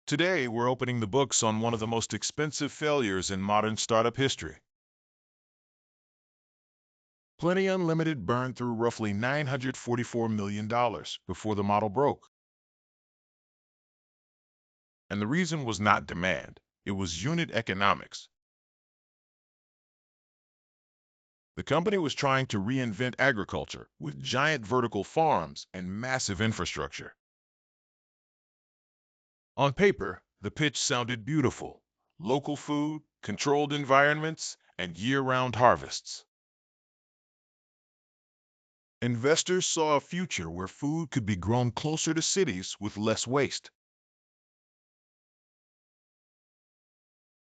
Today, we're opening the books on one of the most expensive failures in modern startup history. Plenty Unlimited burned through roughly $944 million before the model broke. And the reason was not demand, it was unit economics. The company was trying to reinvent agriculture with giant vertical farms and massive infrastructure. On paper, the pitch sounded beautiful: local food, controlled environments, and year-round harvests. Investors saw a future where food could be grown closer to cities with less waste.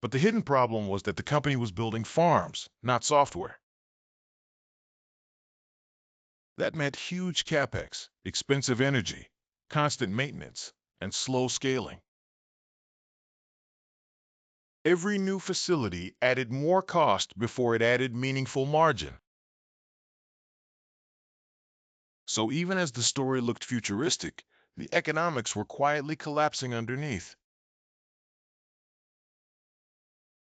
But the hidden problem was that the company was building farms, not software. That meant huge capex, expensive energy, constant maintenance, and slow scaling. Every new facility added more cost before it added meaningful margin. So even as the story looked futuristic, the economics were quietly collapsing underneath.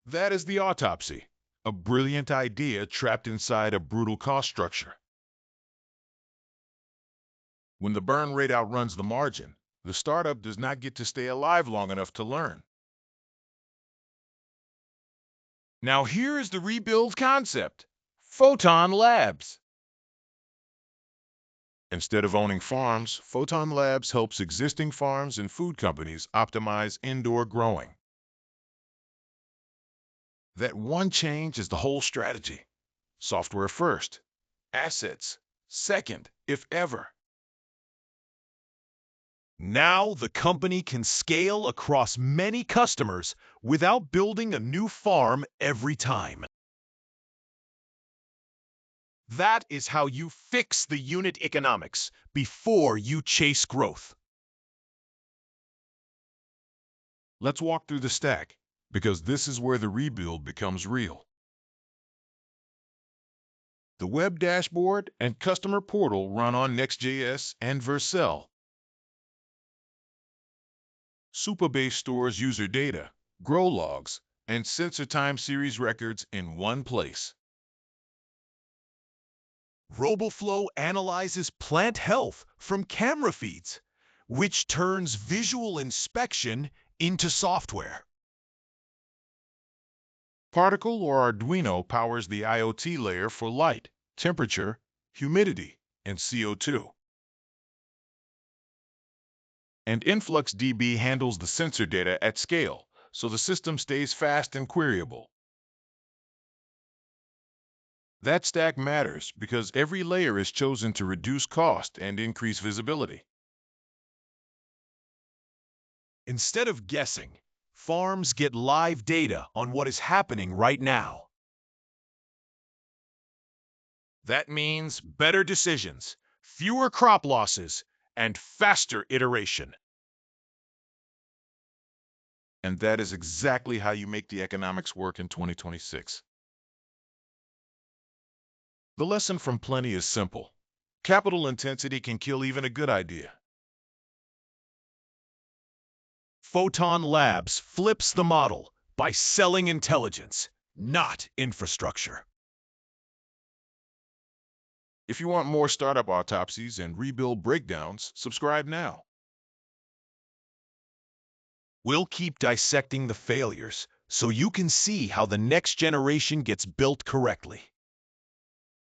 That is the autopsy, a brilliant idea trapped inside a brutal cost structure. When the burn rate outruns the margin, the startup does not get to stay alive long enough to learn. Now here is the rebuild concept: Photon Labs. Instead of owning farms, Photon Labs helps existing farms and food companies optimize indoor growing. That one change is the whole strategy. Software first, assets second, if ever. Now the company can scale across many customers without building a new farm every time. That is how you fix the unit economics before you chase growth. Let's walk through the stack, because this is where the rebuild becomes real. The web dashboard and customer portal run on Next.js and Vercel. Supabase stores user data, grow logs, and sensor time series records in one place. RoboFlow analyzes plant health from camera feeds, which turns visual inspection into software. Particle or Arduino powers the IoT layer for light, temperature, humidity, and CO2. And InfluxDB handles the sensor data at scale, so the system stays fast and queryable. That stack matters because every layer is chosen to reduce cost and increase visibility. Instead of guessing, farms get live data on what is happening right now. That means better decisions, fewer crop losses, and faster iteration. And that is exactly how you make the economics work in 2026. The lesson from Plenty is simple: capital intensity can kill even a good idea. Photon Labs flips the model by selling intelligence, not infrastructure. If you want more startup autopsies and rebuild breakdowns, subscribe now. We'll keep dissecting the failures so you can see how the next generation gets built correctly.